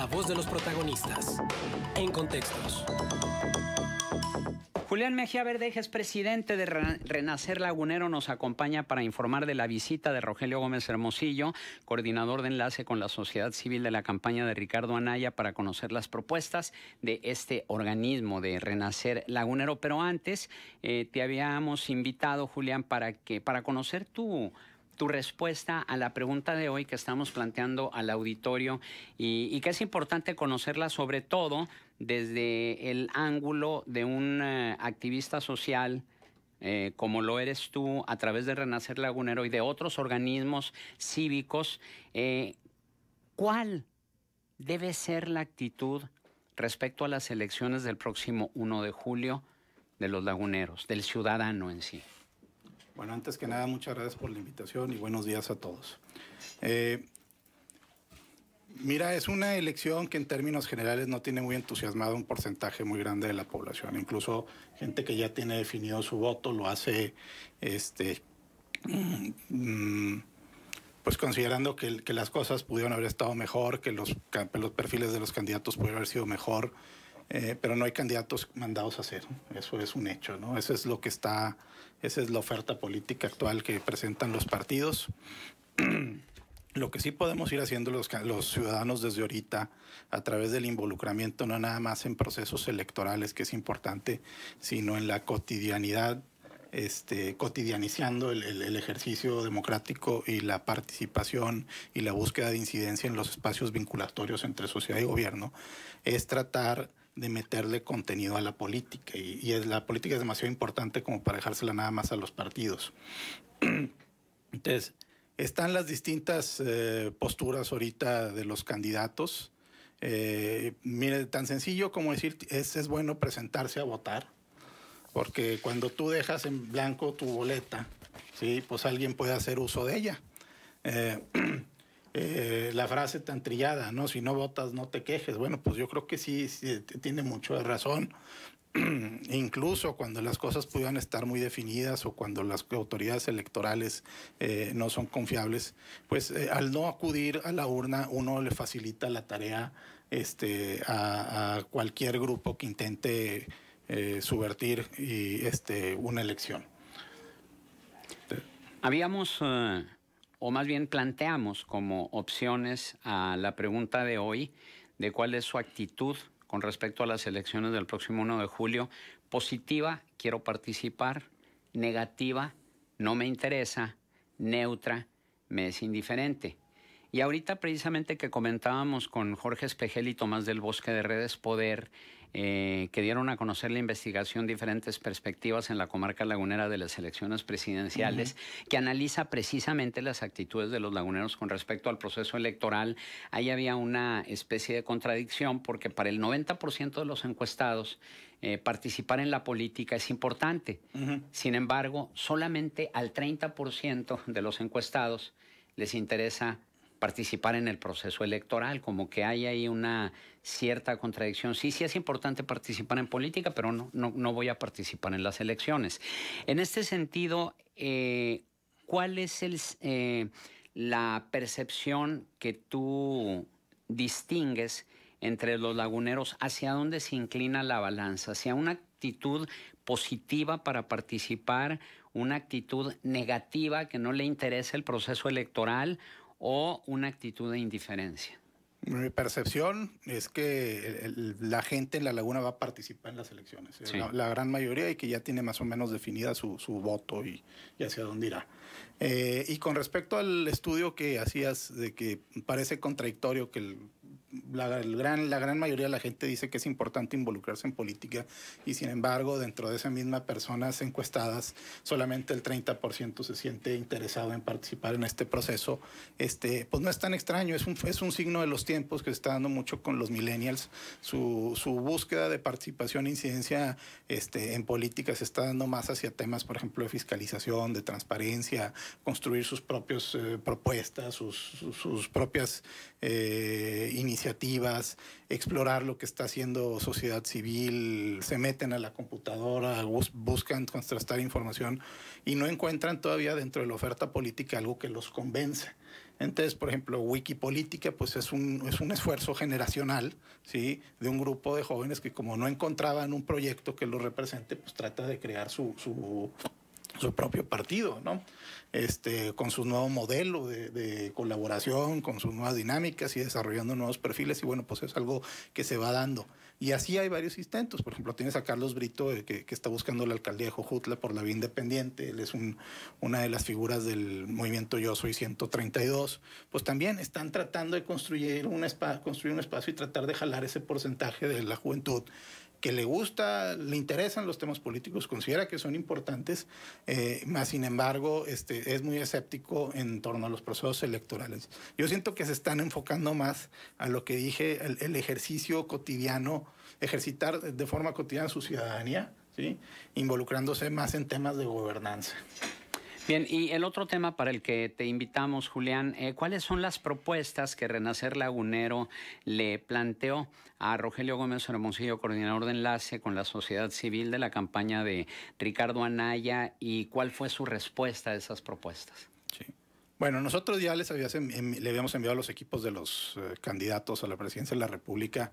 La voz de los protagonistas. En Contextos. Julián Mejía Verdeja, presidente de Renacer Lagunero, nos acompaña para informar de la visita de Rogelio Gómez Hermosillo, coordinador de enlace con la sociedad civil de la campaña de Ricardo Anaya, para conocer las propuestas de este organismo de Renacer Lagunero. Pero antes, te habíamos invitado, Julián, para conocer tu respuesta a la pregunta de hoy que estamos planteando al auditorio y que es importante conocerla, sobre todo desde el ángulo de un activista social como lo eres tú, a través de Renacer Lagunero y de otros organismos cívicos. ¿Cuál debe ser la actitud respecto a las elecciones del próximo 1 de julio de los laguneros, del ciudadano en sí? Bueno, antes que nada, muchas gracias por la invitación y buenos días a todos. Mira, es una elección que en términos generales no tiene muy entusiasmado un porcentaje muy grande de la población. Incluso gente que ya tiene definido su voto lo hace pues considerando que las cosas pudieron haber estado mejor, que los perfiles de los candidatos pudieron haber sido mejor. Pero no hay candidatos mandados a hacer. Eso es un hecho, ¿no? Eso es lo que está, esa es la oferta política actual que presentan los partidos. Lo que sí podemos ir haciendo los ciudadanos desde ahorita, a través del involucramiento, no nada más en procesos electorales, que es importante, sino en la cotidianidad, cotidianizando el ejercicio democrático y la participación y la búsqueda de incidencia en los espacios vinculatorios entre sociedad y gobierno, es tratar de meterle contenido a la política, y la política es demasiado importante como para dejársela nada más a los partidos. Entonces, están las distintas posturas ahorita de los candidatos. Mire, tan sencillo como decir, es bueno presentarse a votar, porque cuando tú dejas en blanco tu boleta, ¿sí?, pues alguien puede hacer uso de ella. La frase tan trillada, ¿no? Si no votas, no te quejes. Bueno, pues yo creo que sí tiene mucho de razón. Incluso cuando las cosas pudieran estar muy definidas o cuando las autoridades electorales no son confiables, pues al no acudir a la urna, uno le facilita la tarea a cualquier grupo que intente subvertir una elección. Habíamos... o más bien planteamos como opciones a la pregunta de hoy de cuál es su actitud con respecto a las elecciones del próximo 1 de julio. Positiva, quiero participar; negativa, no me interesa; neutra, me es indiferente. Y ahorita precisamente que comentábamos con Jorge Espejel y Tomás del Bosque de Redes Poder, que dieron a conocer la investigación Diferentes Perspectivas en la Comarca Lagunera de las elecciones presidenciales, que analiza precisamente las actitudes de los laguneros con respecto al proceso electoral. Ahí había una especie de contradicción, porque para el 90% de los encuestados participar en la política es importante. Sin embargo, solamente al 30% de los encuestados les interesa participar en el proceso electoral, como que hay ahí una cierta contradicción. Sí es importante participar en política, pero no voy a participar en las elecciones. En este sentido, ¿cuál es la percepción que tú distingues entre los laguneros? ¿Hacia dónde se inclina la balanza? ¿Hacia una actitud positiva para participar, una actitud negativa que no le interesa el proceso electoral, o una actitud de indiferencia? Mi percepción es que la gente en La Laguna va a participar en las elecciones, sí. La gran mayoría, y que ya tiene más o menos definida su voto y hacia dónde irá. Y con respecto al estudio que hacías, de que parece contradictorio que la gran mayoría de la gente dice que es importante involucrarse en política, y sin embargo dentro de esa misma personas encuestadas solamente el 30% se siente interesado en participar en este proceso. Pues no es tan extraño, es un signo de los tiempos que se está dando mucho con los millennials. Su búsqueda de participación e incidencia en política se está dando más hacia temas, por ejemplo, de fiscalización, de transparencia, construir sus propias propuestas, sus propias iniciativas, explorar lo que está haciendo sociedad civil, se meten a la computadora, buscan contrastar información y no encuentran todavía dentro de la oferta política algo que los convence. Entonces, por ejemplo, Wikipolítica pues es un esfuerzo generacional, ¿sí? De un grupo de jóvenes que como no encontraban un proyecto que los represente, pues trata de crear su propio partido, ¿no? Con su nuevo modelo de colaboración, con sus nuevas dinámicas y desarrollando nuevos perfiles, y bueno, pues es algo que se va dando. Y así hay varios intentos. Por ejemplo, tienes a Carlos Brito, que está buscando la alcaldía de Jojutla por la vía independiente. Él es una de las figuras del movimiento Yo Soy 132. Pues también están tratando de construir un espacio y tratar de jalar ese porcentaje de la juventud que le gusta, le interesan los temas políticos, considera que son importantes, más sin embargo es muy escéptico en torno a los procesos electorales. Yo siento que se están enfocando más a lo que dije, el ejercicio cotidiano, ejercitar de forma cotidiana su ciudadanía, ¿sí? Involucrándose más en temas de gobernanza. Bien, y el otro tema para el que te invitamos, Julián, ¿cuáles son las propuestas que Renacer Lagunero le planteó a Rogelio Gómez Hermosillo, coordinador de enlace con la sociedad civil de la campaña de Ricardo Anaya, y cuál fue su respuesta a esas propuestas? Sí. Bueno, nosotros ya le habíamos enviado a los equipos de los candidatos a la presidencia de la República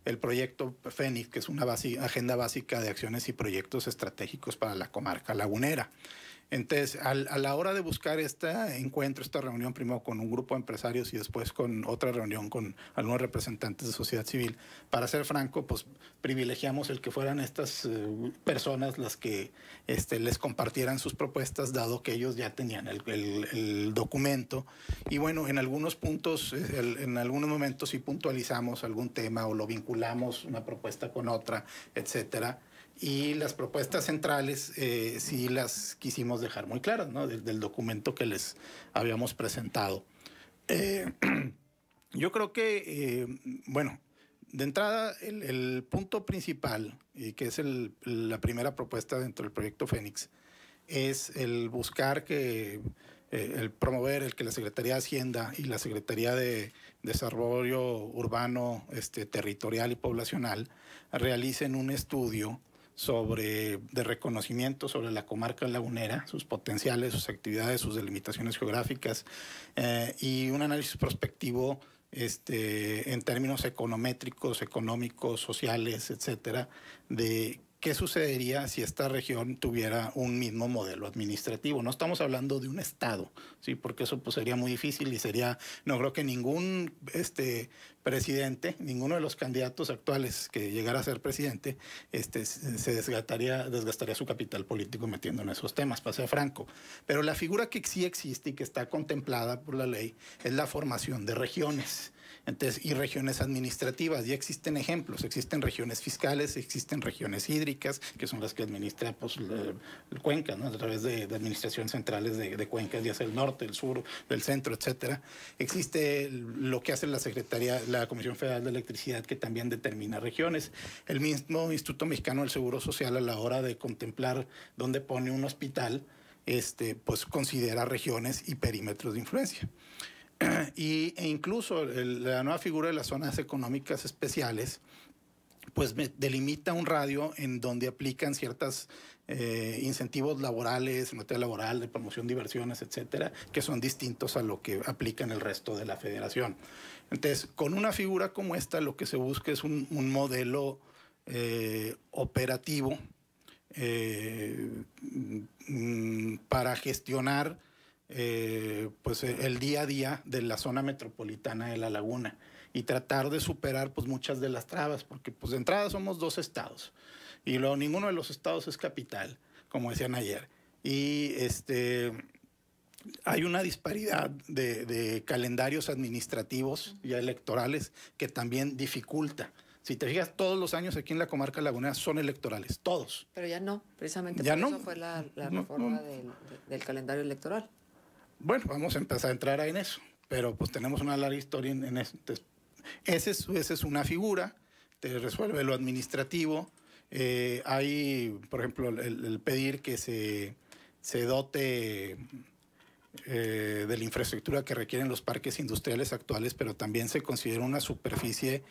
el proyecto Fénix, que es una agenda básica de acciones y proyectos estratégicos para la comarca lagunera. Entonces, a la hora de buscar este encuentro, esta reunión, primero con un grupo de empresarios y después con otra reunión con algunos representantes de sociedad civil, para ser franco, pues privilegiamos el que fueran estas personas las que les compartieran sus propuestas, dado que ellos ya tenían el documento. Y bueno, en algunos puntos, en algunos momentos sí puntualizamos algún tema o lo vinculamos una propuesta con otra, etcétera. Y las propuestas centrales sí las quisimos dejar muy claras, ¿no? Del documento que les habíamos presentado. Yo creo que, bueno, de entrada el punto principal, que es la primera propuesta dentro del proyecto Fénix, es el buscar el promover el que la Secretaría de Hacienda y la Secretaría de Desarrollo Urbano, Territorial y Poblacional realicen un estudio de reconocimiento sobre la comarca lagunera, sus potenciales, sus actividades, sus delimitaciones geográficas y un análisis prospectivo en términos econométricos, económicos, sociales, etcétera, de qué sucedería si esta región tuviera un mismo modelo administrativo. No estamos hablando de un estado, ¿sí? Porque eso pues sería muy difícil y no creo que ningún presidente, ninguno de los candidatos actuales que llegara a ser presidente, se desgastaría su capital político metiendo en esos temas, para ser franco. Pero la figura que sí existe y que está contemplada por la ley es la formación de regiones. Entonces, y regiones administrativas, ya existen ejemplos, existen regiones fiscales, existen regiones hídricas, que son las que administra pues, el Cuenca, ¿no? A través de administraciones centrales de cuencas, ya sea el norte, el sur, del centro, etcétera. Existe lo que hace la Comisión Federal de Electricidad, que también determina regiones. El mismo Instituto Mexicano del Seguro Social, a la hora de contemplar dónde pone un hospital, pues considera regiones y perímetros de influencia. E incluso la nueva figura de las zonas económicas especiales pues delimita un radio en donde aplican ciertos incentivos laborales, en materia laboral, de promoción de inversiones, etcétera, que son distintos a lo que aplica en el resto de la federación. Entonces, con una figura como esta, lo que se busca es un modelo operativo para gestionar pues el día a día de la zona metropolitana de La Laguna y tratar de superar pues muchas de las trabas, porque pues de entrada somos 2 estados y luego ninguno de los estados es capital, como decían ayer, y hay una disparidad de calendarios administrativos y electorales que también dificulta. Si te fijas, todos los años aquí en la comarca lagunera son electorales, todos. Pero ya no, precisamente ya por no, eso fue la reforma del calendario electoral. Bueno, vamos a empezar a entrar en eso, pero pues tenemos una larga historia en eso. Entonces, esa es una figura, te resuelve lo administrativo. Hay, por ejemplo, el pedir que se dote de la infraestructura que requieren los parques industriales actuales, pero también se considera una superficie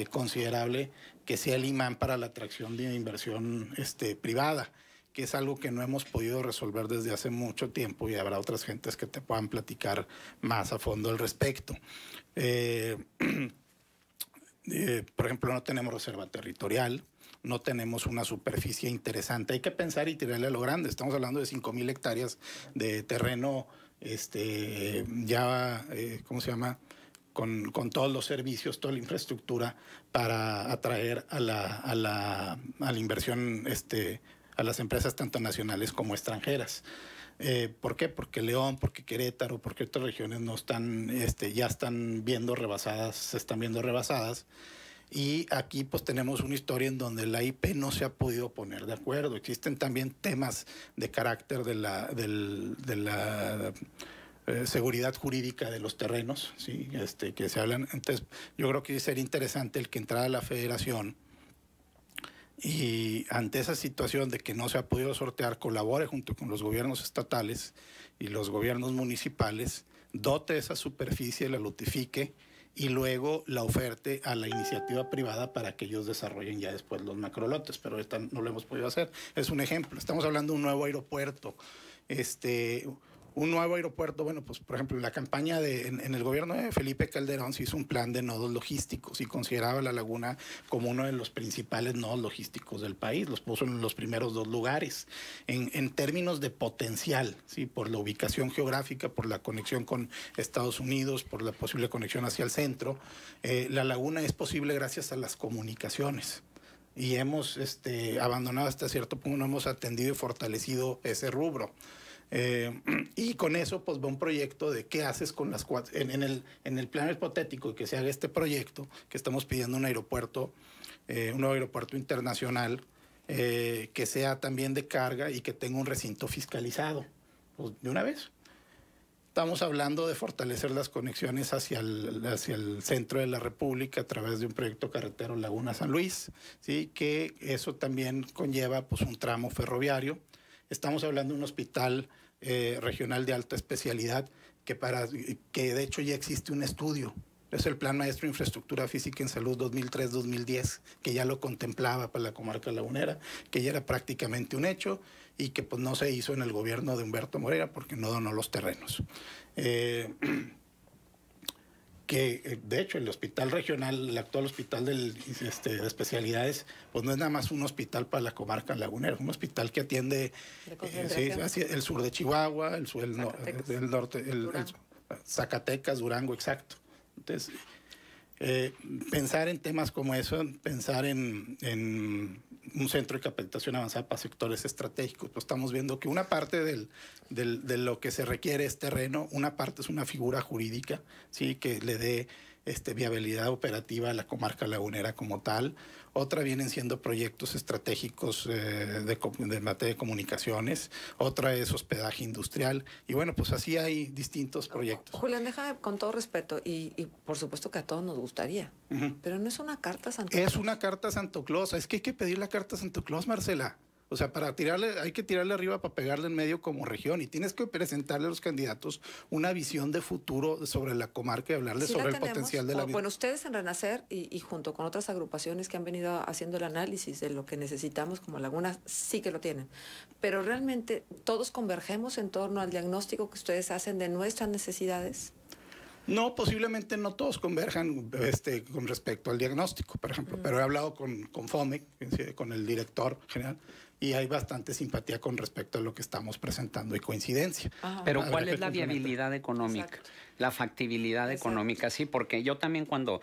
considerable que sea el imán para la atracción de inversión privada, que es algo que no hemos podido resolver desde hace mucho tiempo y habrá otras gentes que te puedan platicar más a fondo al respecto. Por ejemplo, no tenemos reserva territorial, no tenemos una superficie interesante. Hay que pensar y tirarle a lo grande. Estamos hablando de 5,000 hectáreas de terreno, ¿cómo se llama? Con todos los servicios, toda la infraestructura para atraer a la inversión, a las empresas tanto nacionales como extranjeras. ¿Por qué? Porque León, porque Querétaro, porque otras regiones no están, ya están viendo rebasadas, se están viendo rebasadas. Y aquí pues tenemos una historia en donde la IP no se ha podido poner de acuerdo. Existen también temas de carácter de la seguridad jurídica de los terrenos, ¿sí? Que se hablan. Entonces yo creo que sería interesante el que entrara la federación y ante esa situación de que no se ha podido sortear, colabore junto con los gobiernos estatales y los gobiernos municipales, dote esa superficie, la lotifique y luego la oferte a la iniciativa privada para que ellos desarrollen ya después los macrolotes, pero esta no lo hemos podido hacer. Es un ejemplo. Estamos hablando de un nuevo aeropuerto. Un nuevo aeropuerto, bueno, pues por ejemplo, en la campaña en el gobierno de Felipe Calderón se hizo un plan de nodos logísticos y consideraba la laguna como uno de los principales nodos logísticos del país. Los puso en los primeros 2 lugares. En términos de potencial, ¿sí? Por la ubicación geográfica, por la conexión con Estados Unidos, por la posible conexión hacia el centro, la laguna es posible gracias a las comunicaciones. Y hemos abandonado hasta cierto punto, no hemos atendido y fortalecido ese rubro. Y con eso pues va un proyecto de qué haces con las cuatro, en el plano hipotético de que se haga este proyecto, que estamos pidiendo un nuevo aeropuerto internacional, que sea también de carga y que tenga un recinto fiscalizado, pues, de una vez. Estamos hablando de fortalecer las conexiones hacia el centro de la República a través de un proyecto carretero Laguna-San Luis, ¿sí? Que eso también conlleva pues un tramo ferroviario. Estamos hablando de un hospital regional de alta especialidad que de hecho ya existe un estudio. Es el Plan Maestro de Infraestructura Física en Salud 2003-2010, que ya lo contemplaba para la comarca lagunera, que ya era prácticamente un hecho y que pues no se hizo en el gobierno de Humberto Moreira porque no donó los terrenos. Que de hecho el hospital regional, el actual hospital de especialidades, pues no es nada más un hospital para la comarca lagunera, es un hospital que atiende hacia el sur de Chihuahua, el norte, Zacatecas, Durango, exacto. Entonces, pensar en temas como eso, pensar en un centro de capacitación avanzada para sectores estratégicos, pues estamos viendo que una parte de lo que se requiere es terreno, una parte es una figura jurídica, ¿sí? Que le dé viabilidad operativa a la comarca lagunera como tal. Otra vienen siendo proyectos estratégicos de materia de comunicaciones. Otra es hospedaje industrial. Y bueno, pues así hay distintos proyectos. Julián, déjame con todo respeto, y por supuesto que a todos nos gustaría, pero no es una carta a Santo Claus. Es una carta a Santo Claus. Es que hay que pedir la carta a Santo Claus, Marcela. O sea, hay que tirarle arriba para pegarle en medio como región y tienes que presentarle a los candidatos una visión de futuro sobre la comarca y hablarles sobre el potencial de la vida. Bueno, ustedes en Renacer y junto con otras agrupaciones que han venido haciendo el análisis de lo que necesitamos como Laguna, sí que lo tienen. Pero realmente todos convergemos en torno al diagnóstico que ustedes hacen de nuestras necesidades. No, posiblemente no todos converjan con respecto al diagnóstico, por ejemplo, pero he hablado con FOMEC, con el director general, y hay bastante simpatía con respecto a lo que estamos presentando y coincidencia. Pero ¿cuál es la viabilidad económica? Exacto. La factibilidad económica, sí, porque yo también cuando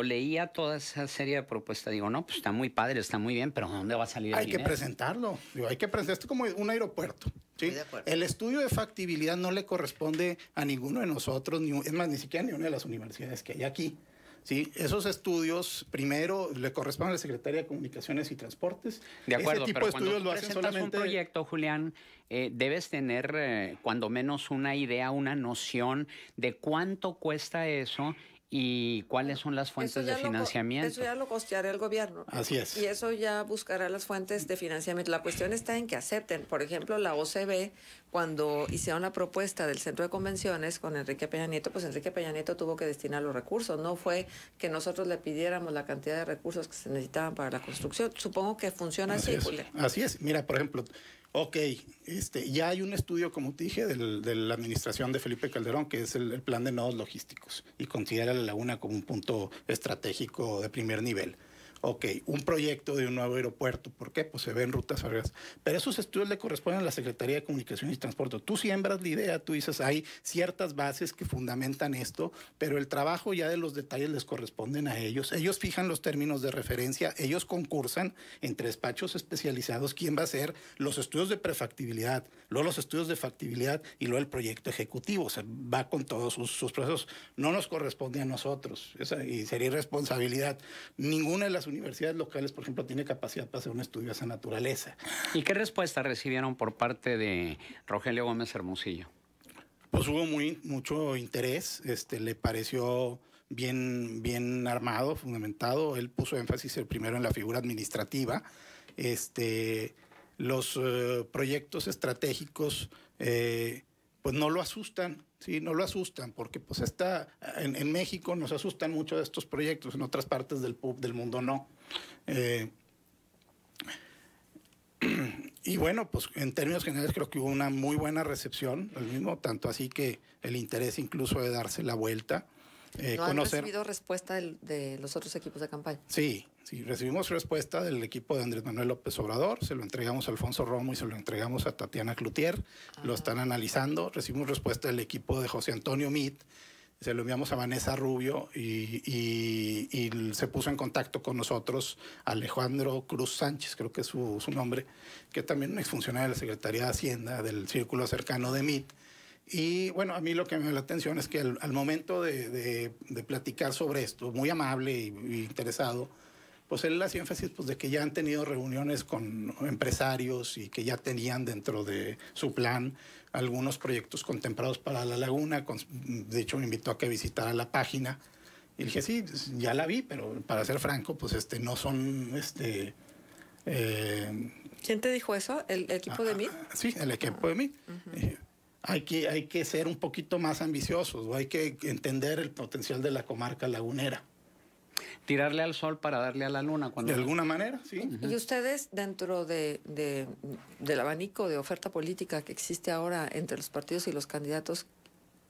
leía toda esa serie de propuestas digo, no, pues está muy padre, está muy bien, pero ¿dónde va a salir el dinero? Hay que presentarlo, esto es como un aeropuerto. ¿Sí? El estudio de factibilidad no le corresponde a ninguno de nosotros, es más, ni siquiera a una de las universidades que hay aquí. ¿Sí? Esos estudios primero le corresponden a la Secretaría de Comunicaciones y Transportes. De acuerdo, ese tipo pero de estudios cuando lo hacen solamente un proyecto, Julián, debes tener cuando menos una idea, una noción de cuánto cuesta eso y cuáles son las fuentes de financiamiento. Eso ya lo costeará el gobierno. Así es. Y eso ya buscará las fuentes de financiamiento. La cuestión está en que acepten. Por ejemplo, la OCB, cuando hicieron la propuesta del centro de convenciones con Enrique Peña Nieto, pues Enrique Peña Nieto tuvo que destinar los recursos. No fue que nosotros le pidiéramos la cantidad de recursos que se necesitaban para la construcción. Supongo que funciona así, Julián. Así es. Mira, por ejemplo, Ok, ya hay un estudio, como te dije, de la administración de Felipe Calderón, que es el plan de nodos logísticos, y considera la laguna como un punto estratégico de primer nivel. Ok, un proyecto de un nuevo aeropuerto. ¿Por qué? Pues se ven rutas férreas. Pero esos estudios le corresponden a la Secretaría de Comunicaciones y Transporte. Tú siembras la idea, tú dices, hay ciertas bases que fundamentan esto, pero el trabajo ya de los detalles les corresponden a ellos. Ellos fijan los términos de referencia, ellos concursan entre despachos especializados quién va a hacer los estudios de prefactibilidad, luego los estudios de factibilidad y luego el proyecto ejecutivo. O sea, va con todos sus procesos. No nos corresponde a nosotros. Y sería irresponsabilidad. Ninguna de las universidades locales, por ejemplo, tiene capacidad para hacer un estudio de esa naturaleza. ¿Y qué respuesta recibieron por parte de Rogelio Gómez Hermosillo? Pues hubo mucho interés, le pareció bien armado, fundamentado. Él puso énfasis primero en la figura administrativa. Los proyectos estratégicos pues no lo asustan, sí, no lo asustan, porque pues en México nos asustan mucho de estos proyectos, en otras partes del mundo no. Y bueno, pues en términos generales creo que hubo una muy buena recepción, el mismo, tanto así que el interés incluso de darse la vuelta. ¿No han recibido respuesta de los otros equipos de campaña? Sí, recibimos respuesta del equipo de Andrés Manuel López Obrador, se lo entregamos a Alfonso Romo y se lo entregamos a Tatiana Cloutier, lo están analizando. Recibimos respuesta del equipo de José Antonio Meade, se lo enviamos a Vanessa Rubio y se puso en contacto con nosotros Alejandro Cruz Sánchez, creo que es su nombre, que también es un exfuncionario de la Secretaría de Hacienda, del círculo cercano de Meade. Y bueno, a mí lo que me da la atención es que al momento de platicar sobre esto, muy amable y interesado, pues él hacía énfasis pues, de que ya han tenido reuniones con empresarios y que ya tenían dentro de su plan algunos proyectos contemplados para la laguna. De hecho, me invitó a que visitara la página. Y dije, sí, ya la vi, pero para ser franco, pues no son... ¿Quién te dijo eso? ¿El equipo de Meade? Sí, el equipo de Meade. Hay que ser un poquito más ambiciosos, o hay que entender el potencial de la comarca lagunera. Tirarle al sol para darle a la luna. De alguna manera, sí. ¿Y ustedes, dentro del abanico de oferta política que existe ahora entre los partidos y los candidatos,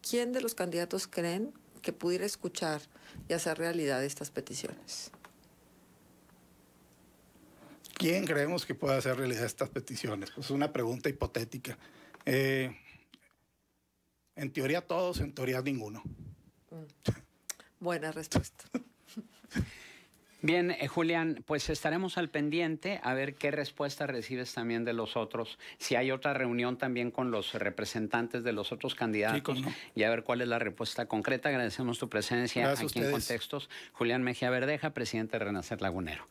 quién de los candidatos creen que pudiera escuchar y hacer realidad estas peticiones? ¿Quién creemos que pueda hacer realidad estas peticiones? Pues es una pregunta hipotética. En teoría todos, en teoría ninguno. Buena respuesta. Bien, Julián, pues estaremos al pendiente a ver qué respuesta recibes también de los otros. Si hay otra reunión también con los representantes de los otros candidatos, sí, y a ver cuál es la respuesta concreta. Agradecemos tu presencia aquí en Contextos. Julián Mejía Verdeja, presidente de Renacer Lagunero.